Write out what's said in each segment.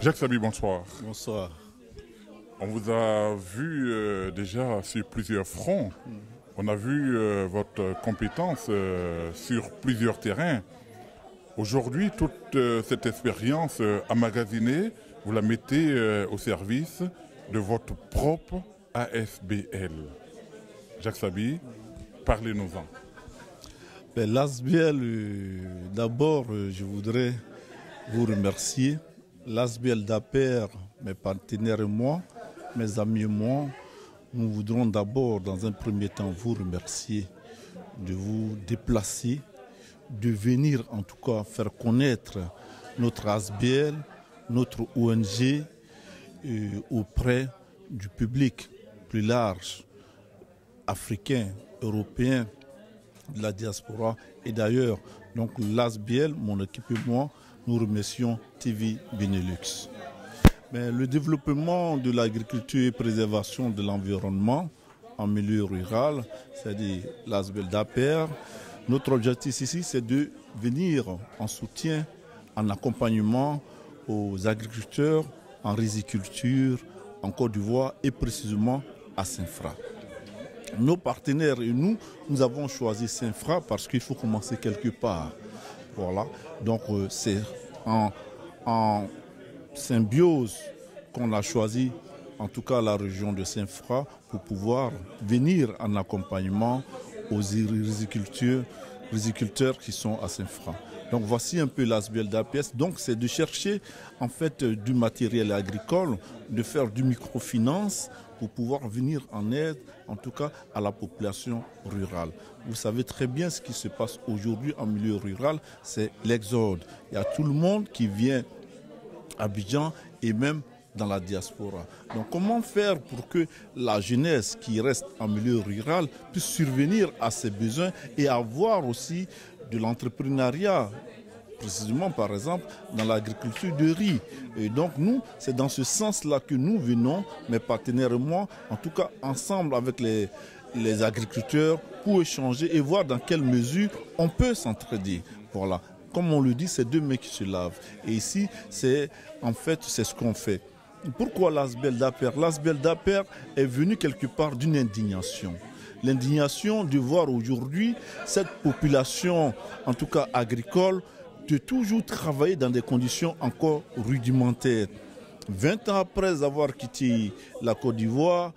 Jacques Sabi, bonsoir. Bonsoir. On vous a vu déjà sur plusieurs fronts. On a vu votre compétence sur plusieurs terrains. Aujourd'hui, toute cette expérience emmagasinée, vous la mettez au service de votre propre ASBL. Jacques Sabi, parlez-nous-en. L'ASBL, d'abord, je voudrais vous remercier. L'ASBL d'APER, mes partenaires et moi, mes amis et moi, nous voudrons d'abord, dans un premier temps, vous remercier de vous déplacer, de venir en tout cas faire connaître notre ASBL, notre ONG auprès du public plus large, africain, européen, de la diaspora et d'ailleurs. Donc l'ASBL, mon équipe et moi, nous remercions TV Benelux. Mais le développement de l'agriculture et préservation de l'environnement en milieu rural, c'est-à-dire l'ASBL d'APER, notre objectif ici, c'est de venir en soutien, en accompagnement aux agriculteurs en riziculture en Côte d'Ivoire et précisément à Saint-Fra. Nos partenaires et nous avons choisi Saint-Fra parce qu'il faut commencer quelque part. Voilà. Donc c'est en symbiose qu'on a choisi, en tout cas la région de Saint-Fra, pour pouvoir venir en accompagnement aux riziculteurs qui sont à Saint-Fra. Donc voici un peu l'ASBL d'APS. Donc c'est de chercher en fait du matériel agricole, de faire du microfinance pour pouvoir venir en aide, en tout cas à la population rurale. Vous savez très bien ce qui se passe aujourd'hui en milieu rural, c'est l'exode. Il y a tout le monde qui vient à Abidjan et même dans la diaspora. Donc comment faire pour que la jeunesse qui reste en milieu rural puisse survenir à ses besoins et avoir aussi de l'entrepreneuriat, précisément par exemple dans l'agriculture de riz. Et donc nous, c'est dans ce sens-là que nous venons, mes partenaires et moi, en tout cas ensemble avec les agriculteurs, pour échanger et voir dans quelle mesure on peut s'entraider. Voilà. Comme on le dit, c'est deux mains qui se lavent. Et ici, c'est ce qu'on fait. Pourquoi l'ASBL d'APER? L'ASBL d'APER est venu quelque part d'une indignation. L'indignation de voir aujourd'hui cette population, en tout cas agricole, de toujours travailler dans des conditions encore rudimentaires. 20 ans après avoir quitté la Côte d'Ivoire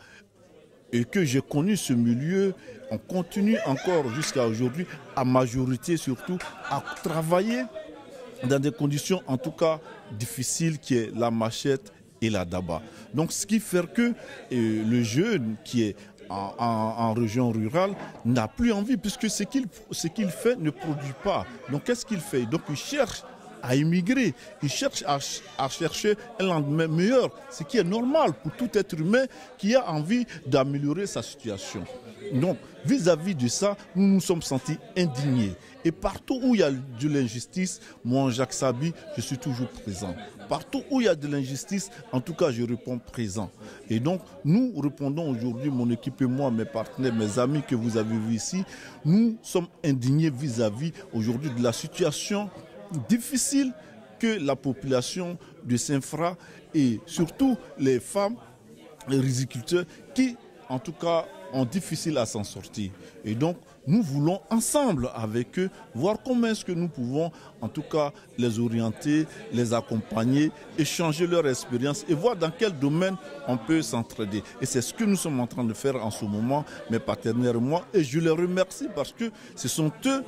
et que j'ai connu ce milieu, on continue encore jusqu'à aujourd'hui, à majorité surtout, à travailler dans des conditions en tout cas difficiles, qui est la machette et la daba. Donc ce qui fait que le jeune qui est en région rurale n'a plus envie, puisque ce qu'il fait ne produit pas. Donc qu'est-ce qu'il fait? Donc il cherche à immigrer, il cherche à chercher un lendemain meilleur, ce qui est normal pour tout être humain qui a envie d'améliorer sa situation. Donc vis-à-vis de ça, nous nous sommes sentis indignés. Et partout où il y a de l'injustice, moi, Jacques Sabi, je suis toujours présent. Partout où il y a de l'injustice, en tout cas, je réponds présent. Et donc, nous répondons aujourd'hui, mon équipe et moi, mes partenaires, mes amis que vous avez vus ici, nous sommes indignés vis-à-vis aujourd'hui de la situation difficile que la population de Saint-Fra et surtout les femmes, les riziculteurs qui, en tout cas, ont difficile à s'en sortir. Et donc, nous voulons ensemble avec eux voir comment est-ce que nous pouvons en tout cas les orienter, les accompagner, échanger leur expérience et voir dans quel domaine on peut s'entraider. Et c'est ce que nous sommes en train de faire en ce moment, mes partenaires et moi. Et je les remercie parce que ce sont eux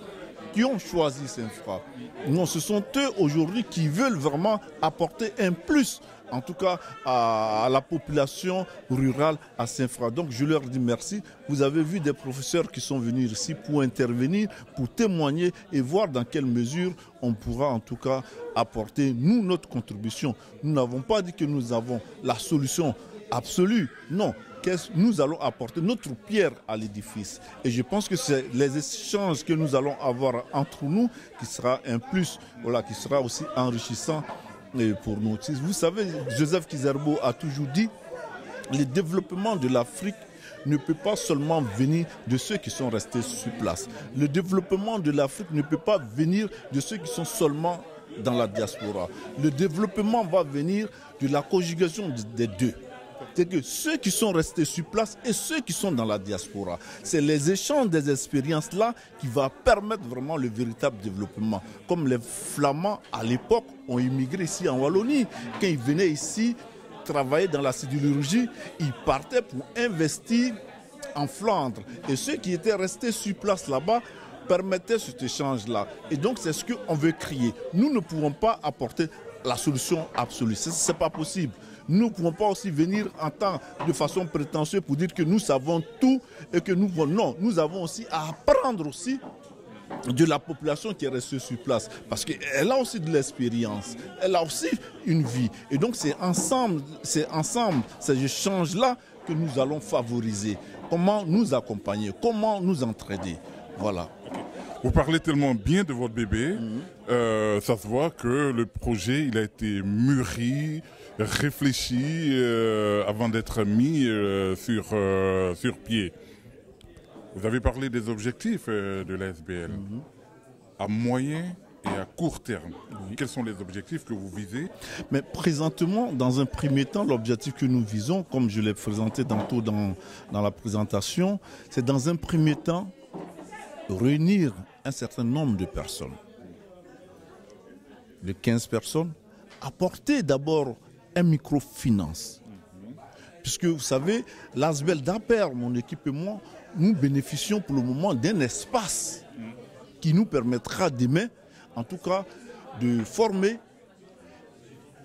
qui ont choisi Saint-Fra. Non, ce sont eux aujourd'hui qui veulent vraiment apporter un plus, en tout cas à la population rurale à Saint-Fra. Donc je leur dis merci. Vous avez vu des professeurs qui sont venus ici pour intervenir, pour témoigner et voir dans quelle mesure on pourra en tout cas apporter, nous, notre contribution. Nous n'avons pas dit que nous avons la solution absolue, non. Nous allons apporter notre pierre à l'édifice. Et je pense que c'est les échanges que nous allons avoir entre nous qui sera un plus, voilà, qui sera aussi enrichissant pour nous. Vous savez, Joseph Kizerbo a toujours dit, le développement de l'Afrique ne peut pas seulement venir de ceux qui sont restés sur place. Le développement de l'Afrique ne peut pas venir de ceux qui sont seulement dans la diaspora. Le développement va venir de la conjugation des deux. C'est que ceux qui sont restés sur place et ceux qui sont dans la diaspora, c'est les échanges des expériences là qui va permettre vraiment le véritable développement. Comme les Flamands à l'époque ont immigré ici en Wallonie, quand ils venaient ici travailler dans la sidérurgie, ils partaient pour investir en Flandre. Et ceux qui étaient restés sur place là-bas permettaient cet échange-là. Et donc c'est ce qu'on veut créer. Nous ne pouvons pas apporter la solution absolue. Ce n'est pas possible. Nous ne pouvons pas aussi venir de façon prétentieuse pour dire que nous savons tout et que nous... Non, nous avons aussi à apprendre aussi de la population qui est restée sur place. Parce qu'elle a aussi de l'expérience, elle a aussi une vie. Et donc c'est ensemble, ces échanges-là que nous allons favoriser. Comment nous accompagner, comment nous entraider. Voilà. Vous parlez tellement bien de votre bébé, ça se voit que le projet il a été mûri, réfléchi avant d'être mis sur pied. Vous avez parlé des objectifs de l'ASBL. À moyen et à court terme, quels sont les objectifs que vous visez? Mais présentement, dans un premier temps, l'objectif que nous visons, comme je l'ai présenté tantôt dans la présentation, c'est dans un premier temps réunir un certain nombre de personnes, de 15 personnes, apporter d'abord un microfinance. Puisque vous savez, l'ASBL d'Aper, mon équipe et moi, nous bénéficions pour le moment d'un espace qui nous permettra demain, en tout cas, de former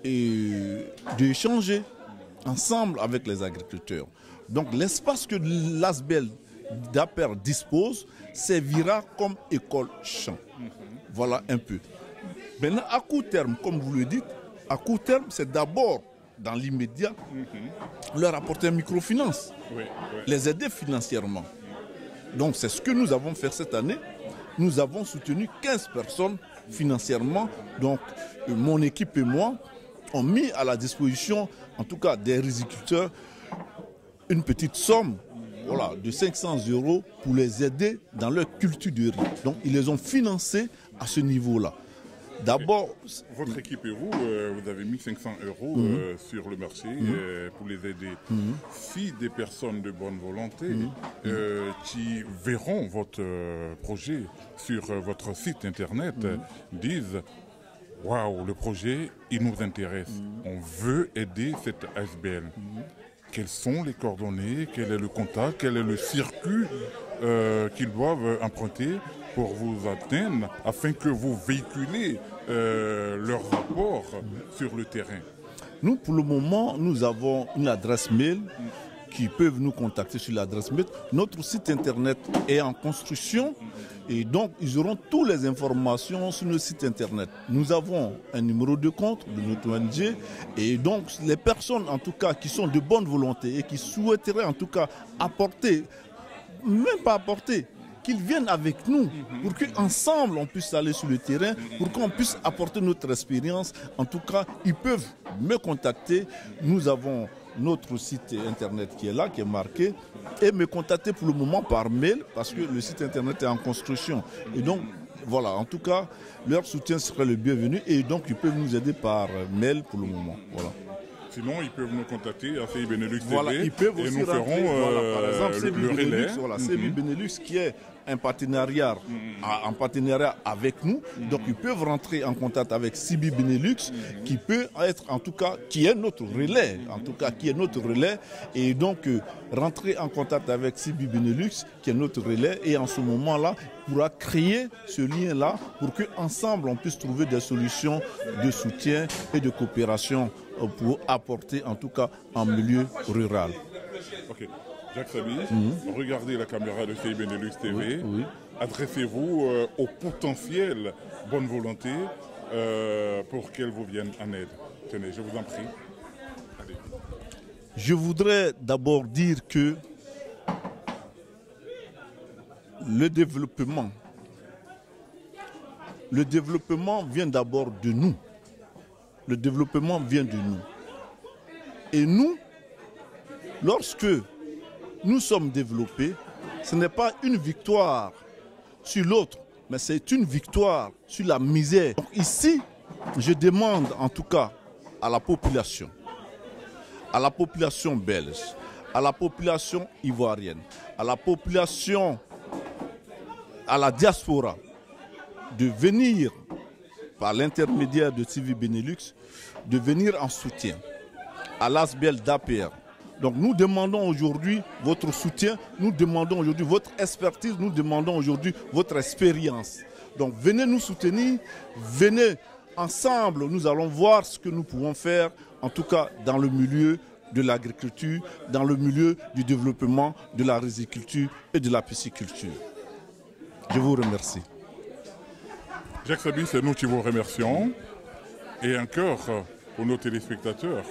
et d'échanger ensemble avec les agriculteurs. Donc l'espace que l'ASBL d'Aper dispose servira comme école champ. Voilà un peu. Maintenant, à court terme, comme vous le dites, à court terme, c'est d'abord, dans l'immédiat, leur apporter une microfinance, les aider financièrement. Donc c'est ce que nous avons fait cette année. Nous avons soutenu 15 personnes financièrement. Donc mon équipe et moi ont mis à la disposition, en tout cas des riziculteurs, une petite somme de 500 € pour les aider dans leur culture de riz. Donc ils les ont financés à ce niveau-là. D'abord, votre équipe et vous avez mis 500 € sur le marché pour les aider. Si des personnes de bonne volonté qui verront votre projet sur votre site internet disent « Waouh, le projet, il nous intéresse. On veut aider cette ASBL. » Quelles sont les coordonnées? Quel est le contact? Quel est le circuit qu'ils doivent emprunter pour vous atteindre afin que vous véhiculez leurs apports sur le terrain? Nous, pour le moment, nous avons une adresse mail qui peuvent nous contacter sur l'adresse mail. Notre site internet est en construction et donc ils auront toutes les informations sur le site internet. Nous avons un numéro de compte de notre ONG et donc les personnes en tout cas qui sont de bonne volonté et qui souhaiteraient en tout cas apporter, même pas apporter, qu'ils viennent avec nous pour qu'ensemble on puisse aller sur le terrain, pour qu'on puisse apporter notre expérience. En tout cas, ils peuvent me contacter. Nous avons notre site internet qui est là, qui est marqué, et me contacter pour le moment par mail parce que le site internet est en construction. Et donc, voilà, en tout cas, leur soutien serait le bienvenu et donc ils peuvent nous aider par mail pour le moment. Voilà. Sinon, ils peuvent nous contacter à CI Benelux TV voilà, ils peuvent aussi et nous ferons par exemple, le relais. Voilà, CI Benelux qui est un partenariat, en partenariat avec nous. Donc ils peuvent rentrer en contact avec CIBI Benelux qui peut être en tout cas, qui est notre relais, en tout cas qui est notre relais. Et donc rentrer en contact avec CIBI Benelux qui est notre relais et en ce moment-là pourra créer ce lien-là pour qu'ensemble on puisse trouver des solutions de soutien et de coopération pour apporter en tout cas en milieu rural. Okay. Jacques Sabi, regardez la caméra de CI Benelux TV, adressez-vous aux potentielles bonnes volontés pour qu'elles vous viennent en aide. Tenez, je vous en prie. Allez. Je voudrais d'abord dire que le développement vient d'abord de nous. Le développement vient de nous. Et nous, lorsque nous sommes développés, ce n'est pas une victoire sur l'autre, mais c'est une victoire sur la misère. Donc ici, je demande en tout cas à la population belge, à la population ivoirienne, à la population, à la diaspora, de venir par l'intermédiaire de TV Benelux, de venir en soutien à l'ASBL d'APR. Donc nous demandons aujourd'hui votre soutien, nous demandons aujourd'hui votre expertise, nous demandons aujourd'hui votre expérience. Donc venez nous soutenir, venez ensemble, nous allons voir ce que nous pouvons faire, en tout cas dans le milieu de l'agriculture, dans le milieu du développement de la riziculture et de la pisciculture. Je vous remercie. Jacques Sabi, c'est nous qui vous remercions. Et encore, pour nos téléspectateurs,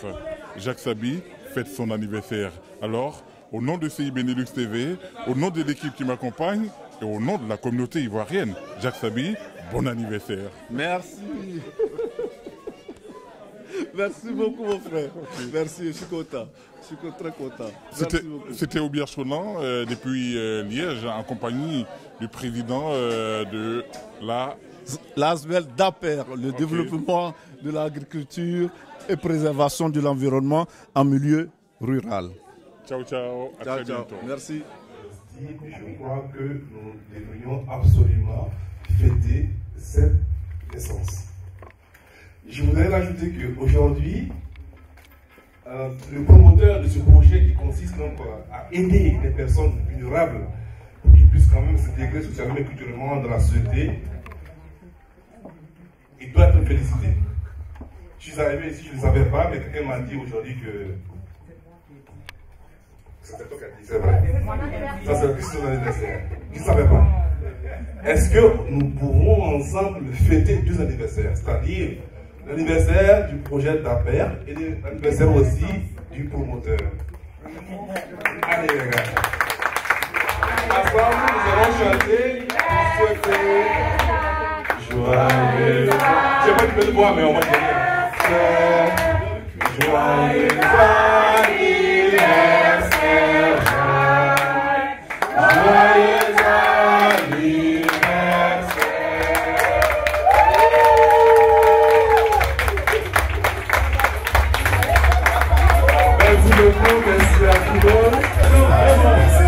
Jacques Sabi fête son anniversaire. Alors, au nom de CI Benelux TV, au nom de l'équipe qui m'accompagne et au nom de la communauté ivoirienne, Jacques Sabi, bon anniversaire. Merci. Merci beaucoup mon frère. Merci, je suis content. Je suis très content. C'était Aubert Chonan depuis Liège en compagnie du président de l'ASBL d'APR, le développement de l'agriculture et préservation de l'environnement en milieu rural. Ciao, ciao. À très bientôt. Merci. Je crois que nous devrions absolument fêter cette naissance. Je voudrais rajouter qu'aujourd'hui, le promoteur de ce projet qui consiste donc à aider les personnes vulnérables pour qu'ils puissent quand même s'intégrer socialement et culturellement dans la société, il doit être félicité. Je suis arrivé ici, je ne le savais pas, mais quelqu'un m'a dit aujourd'hui que c'était toi qui as dit, c'est vrai. Ça, c'est le Christ anniversaire. Je ne savais pas. Est-ce que nous pouvons ensemble fêter deux anniversaires, c'est-à-dire l'anniversaire du projet d'APR et l'anniversaire aussi du promoteur? Allez les gars. Ensemble, nous allons chanter, souhaiter joyeux. Je sais pas du bois, mais on va dire joyeux anniversaire, joyeux merci à tout le monde.